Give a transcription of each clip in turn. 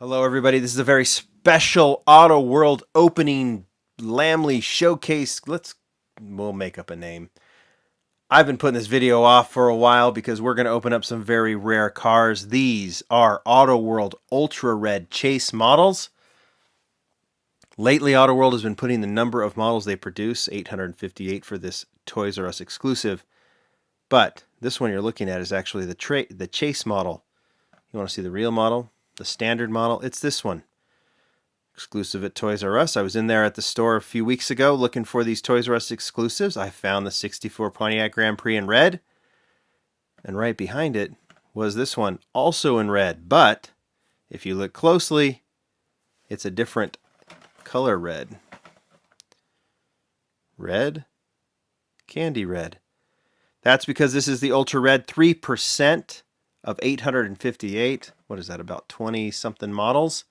Hello, everybody. This is a very special Auto World opening Lamley showcase. We'll make up a name. I've been putting this video off for a while because we're going to open up some very rare cars. These are Auto World Ultra Red Chase models. Lately, Auto World has been putting the number of models they produce, 858 for this Toys R Us exclusive. But this one you're looking at is actually the Chase model. You want to see the real model? The standard model? It's this one. Exclusive at Toys R Us. I was in there at the store a few weeks ago looking for these Toys R Us exclusives. I found the 64 Pontiac Grand Prix in red. And right behind it was this one, also in red. But if you look closely, it's a different color red. Red? Candy red. That's because this is the Ultra Red 3% of 858. What is that, about 20-something models?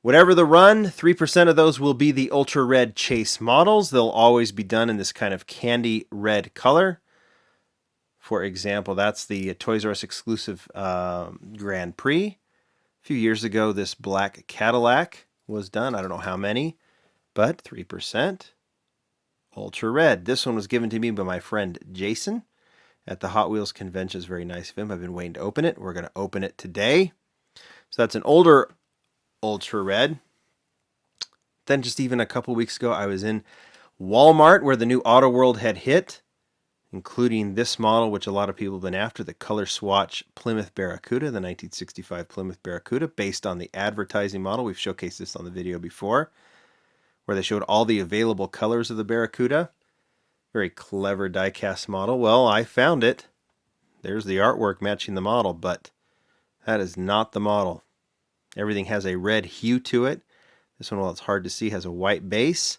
Whatever the run, 3% of those will be the Ultra Red Chase models. They'll always be done in this kind of candy red color. For example, that's the Toys R Us exclusive Grand Prix. A few years ago, this black Cadillac was done. I don't know how many, but 3%. Ultra Red. This one was given to me by my friend Jason at the Hot Wheels convention. It's very nice of him. I've been waiting to open it. We're going to open it today. So that's an older Ultra Red. Then just even a couple weeks ago, I was in Walmart where the new Auto World had hit, including this model, which a lot of people have been after, the color swatch Plymouth Barracuda, the 1965 Plymouth Barracuda, based on the advertising model. We've showcased this on the video before, where they showed all the available colors of the Barracuda. Very clever die-cast model. Well, I found it. There's the artwork matching the model, but that is not the model. Everything has a red hue to it. This one, while it's hard to see, has a white base.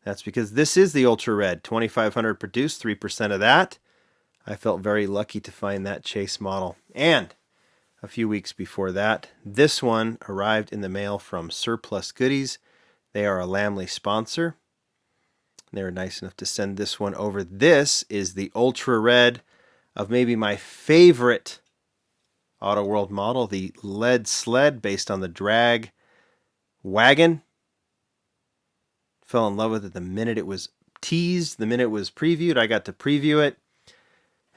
That's because this is the Ultra Red. 2,500 produced, 3% of that. I felt very lucky to find that Chase model. And a few weeks before that, this one arrived in the mail from Surplus Goodies. They are a Lamley sponsor. They were nice enough to send this one over. This is the Ultra Red of maybe my favorite Auto World model, the lead sled based on the drag wagon. Fell in love with it the minute it was teased, the minute it was previewed. I got to preview it.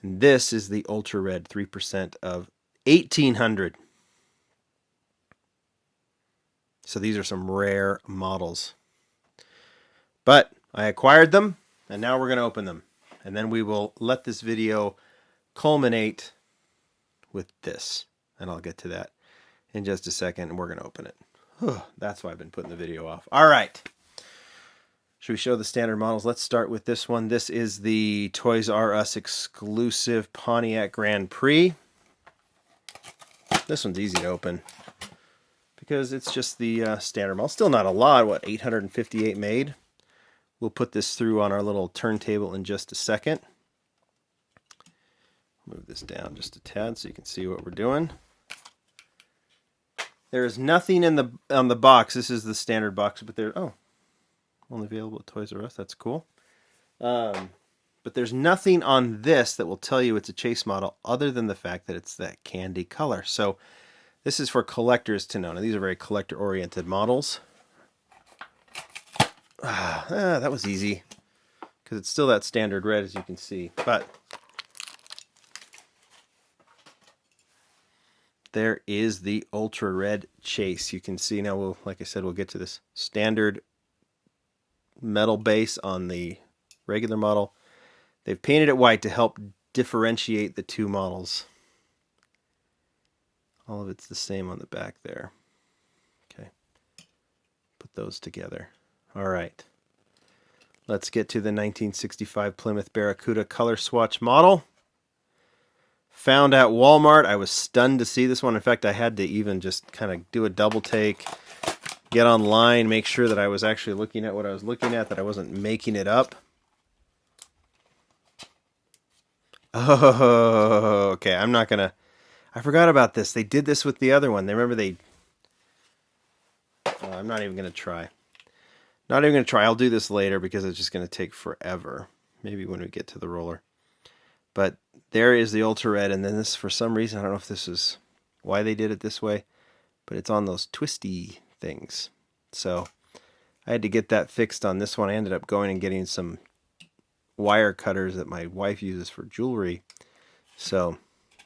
And this is the Ultra Red 3% of 1,800. So these are some rare models. But I acquired them, and now we're going to open them. And then we will let this video culminate with this. And I'll get to that in just a second, and we're going to open it. That's why I've been putting the video off. All right. Should we show the standard models? Let's start with this one. This is the Toys R Us exclusive Pontiac Grand Prix. This one's easy to open because it's just the standard model. Still not a lot. What, 858 made? We'll put this through on our little turntable in just a second. Move this down just a tad so you can see what we're doing. There is nothing on the box. This is the standard box, but only available at Toys R Us. That's cool. But there's nothing on this that will tell you it's a Chase model other than the fact that it's that candy color. So this is for collectors to know. Now, these are very collector-oriented models. That was easy because it's still that standard red, as you can see. But there is the Ultra Red Chase. You can see now, like I said, we'll get to this standard metal base on the regular model. They've painted it white to help differentiate the two models. All of it's the same on the back there. Okay. Put those together. All right. Let's get to the 1965 Plymouth Barracuda color swatch model. Found at Walmart. I was stunned to see this one. In fact, I had to even just kind of do a double take, get online, make sure that I was actually looking at what I was looking at, that I wasn't making it up. Oh, okay. I'm not going to... I forgot about this. They did this with the other one. I'm not even going to try. Not even going to try. I'll do this later because it's just going to take forever. Maybe when we get to the roller. But there is the Ultra Red, and then this, for some reason, I don't know if this is why they did it this way, but it's on those twisty things. So I had to get that fixed on this one. I ended up going and getting some wire cutters that my wife uses for jewelry. So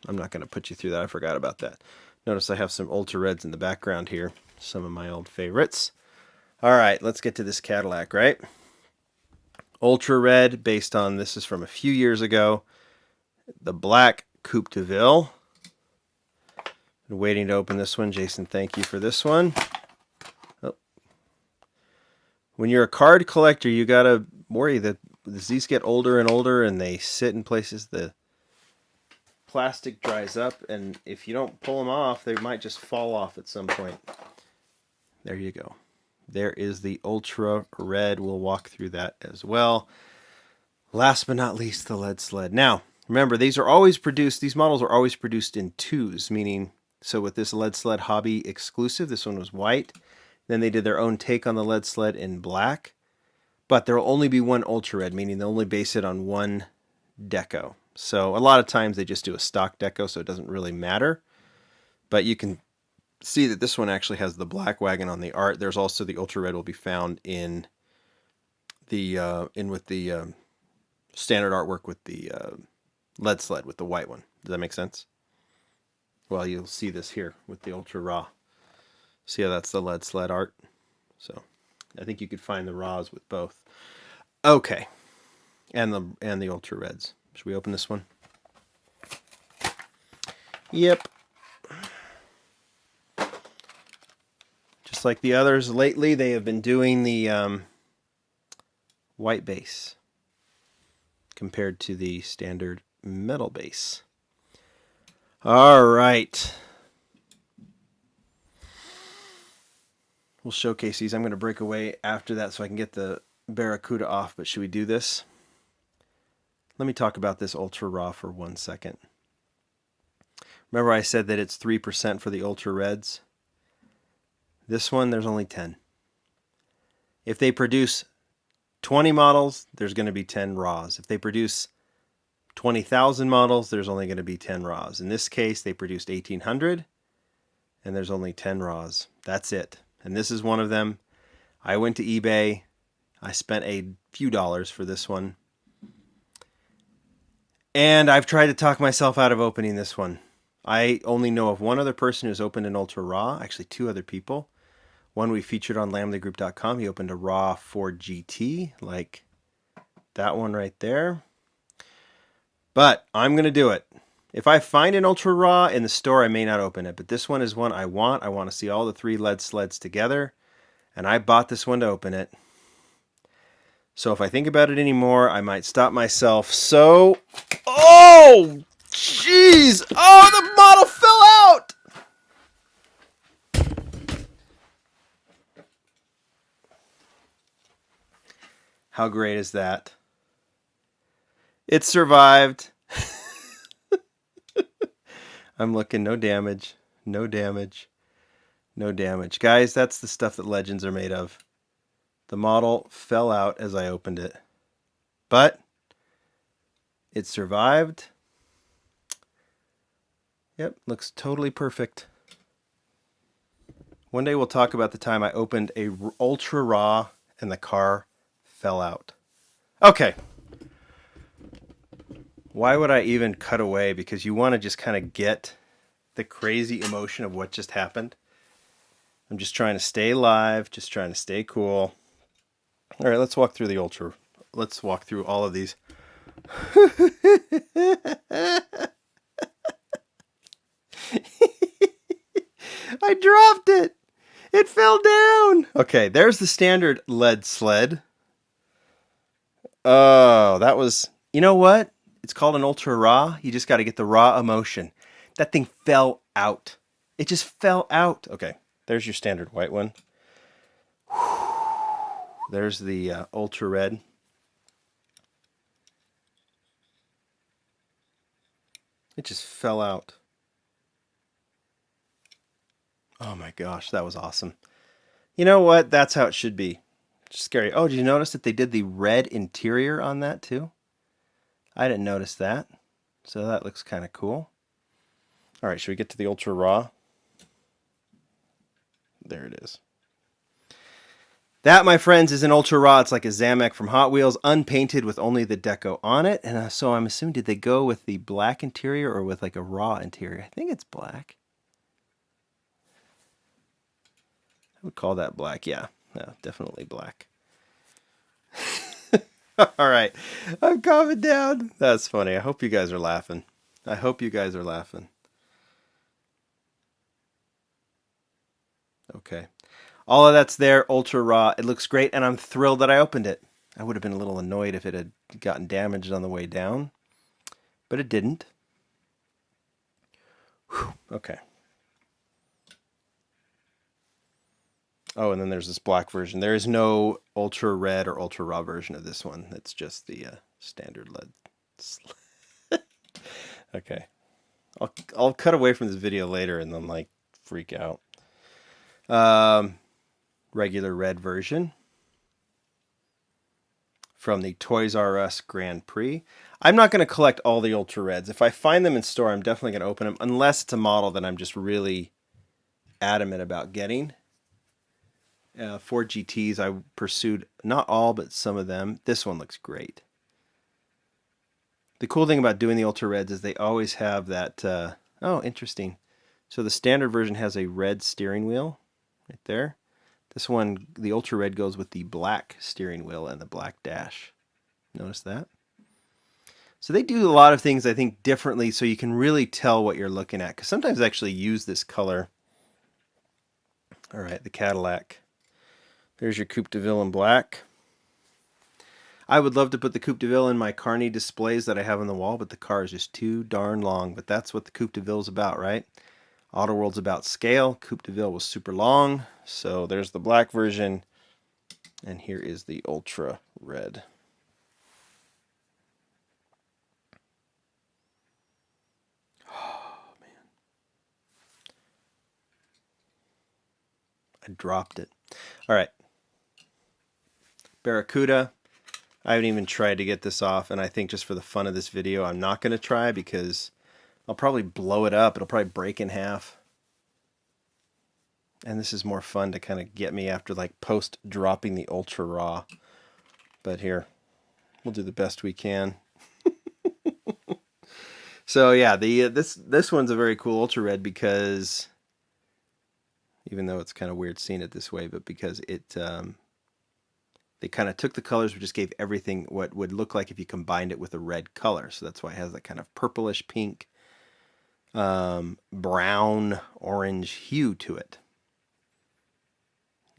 I'm not going to put you through that. I forgot about that. Notice I have some Ultra Reds in the background here. Some of my old favorites. All right, let's get to this Cadillac, right? Ultra Red, based on, this is from a few years ago. The black Coupe de Ville. Been waiting to open this one. Jason, thank you for this one. Oh. When you're a card collector, you got to worry that as these get older and older and they sit in places, the plastic dries up, and if you don't pull them off, they might just fall off at some point. There you go. There is the Ultra Red. We'll walk through that as well. Last but not least, the lead sled. Now, remember, these models are always produced in twos, meaning, so with this lead sled hobby exclusive, this one was white. Then they did their own take on the lead sled in black. But there will only be one Ultra Red, meaning they'll only base it on one deco. So a lot of times they just do a stock deco, so it doesn't really matter. But you can see that this one actually has the black wagon on the art. There's also the Ultra Red will be found in the standard artwork with the lead sled with the white one. Does that make sense? Well, you'll see this here with the Ultra Raw. See how that's the lead sled art? So I think you could find the raws with both. Okay. And the Ultra Reds. Should we open this one? Yep. Just like the others lately, they have been doing the white base compared to the standard metal base. All right. We'll showcase these. I'm going to break away after that so I can get the Barracuda off, but should we do this? Let me talk about this Ultra Raw for 1 second. Remember I said that it's 3% for the Ultra Reds? This one, there's only 10. If they produce 20 models, there's going to be 10 raws. If they produce 20,000 models, there's only going to be 10 raws. In this case, they produced 1,800, and there's only 10 raws. That's it. And this is one of them. I went to eBay. I spent a few dollars for this one. And I've tried to talk myself out of opening this one. I only know of one other person who's opened an Ultra Raw, actually two other people. One we featured on LamleyGroup.com. He opened a Raw Ford GT, like that one right there. But I'm going to do it. If I find an Ultra Raw in the store, I may not open it. But this one is one I want. I want to see all the three lead sleds together. And I bought this one to open it. So if I think about it anymore, I might stop myself. So, oh, jeez. Oh, the model fell out. How great is that? It survived. I'm looking, no damage, no damage, no damage. Guys, that's the stuff that legends are made of. The model fell out as I opened it, but it survived. Yep, looks totally perfect. One day we'll talk about the time I opened a Ultra Raw and the car fell out. Okay. Why would I even cut away? Because you want to just kind of get the crazy emotion of what just happened. I'm just trying to stay live, just trying to stay cool. All right, let's walk through the Ultra. Let's walk through all of these. I dropped it. It fell down. Okay, there's the standard lead sled. Oh, that was... You know what? It's called an Ultra Raw. You just got to get the raw emotion. That thing fell out. It just fell out. Okay, there's your standard white one. There's the Ultra Red. It just fell out. Oh my gosh, that was awesome. You know what? That's how it should be. Just scary. Oh, did you notice that they did the red interior on that too? I didn't notice that. So that looks kind of cool. All right, should we get to the Ultra Raw? There it is. That, my friends, is an Ultra Raw. It's like a Zamek from Hot Wheels, unpainted with only the deco on it. And so I'm assuming, did they go with the black interior or with like a raw interior? I think it's black. I would call that black. Yeah, definitely black. All right, I'm calming down. That's funny. I hope you guys are laughing. I hope you guys are laughing. Okay. All of that's there, ultra raw. It looks great, and I'm thrilled that I opened it. I would have been a little annoyed if it had gotten damaged on the way down, but it didn't. Whew. Okay. Oh, and then there's this black version. There is no ultra red or ultra raw version of this one. It's just the standard lead. Okay. I'll cut away from this video later and then like freak out. Regular red version from the Toys R Us Grand Prix. I'm not going to collect all the Ultra Reds. If I find them in store, I'm definitely going to open them, unless it's a model that I'm just really adamant about getting. 4 GTs, I pursued not all, but some of them. This one looks great. The cool thing about doing the Ultra Reds is they always have that... oh, interesting. So the standard version has a red steering wheel right there. This one, the Ultra Red, goes with the black steering wheel and the black dash. Notice that? So they do a lot of things, I think, differently so you can really tell what you're looking at. Because sometimes I actually use this color. All right, the Cadillac. There's your Coupe de Ville in black. I would love to put the Coupe de Ville in my Carney displays that I have on the wall, but the car is just too darn long. But that's what the Coupe de Ville is about, right? Autoworld's about scale. Coupe de Ville was super long. So there's the black version. And here is the Ultra Red. Oh, man. I dropped it. All right. Barracuda. I haven't even tried to get this off, and I think just for the fun of this video, I'm not going to try because I'll probably blow it up. It'll probably break in half. And this is more fun to kind of get me after like post dropping the Ultra Raw. But here, we'll do the best we can. So yeah, this one's a very cool Ultra Red because, even though it's kind of weird seeing it this way, but because it they kind of took the colors, but just gave everything what would look like if you combined it with a red color. So that's why it has that kind of purplish pink, brown, orange hue to it.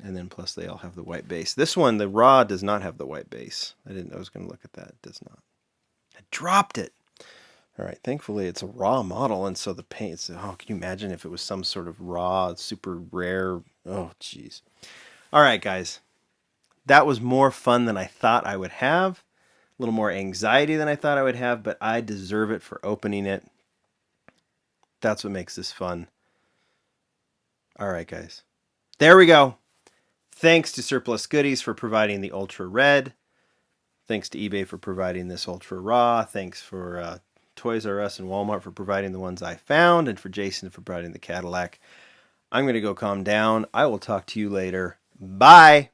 And then plus they all have the white base. This one, the Raw, does not have the white base. I didn't know I was going to look at that. It does not. I dropped it. All right, thankfully it's a Raw model, and so the paint, oh, can you imagine if it was some sort of Raw, super rare, oh, jeez. All right, guys. That was more fun than I thought I would have. A little more anxiety than I thought I would have, but I deserve it for opening it. That's what makes this fun. All right, guys. There we go. Thanks to Surplus Goodies for providing the Ultra Red. Thanks to eBay for providing this Ultra Raw. Thanks for Toys R Us and Walmart for providing the ones I found, and for Jason for providing the Cadillac. I'm going to go calm down. I will talk to you later. Bye.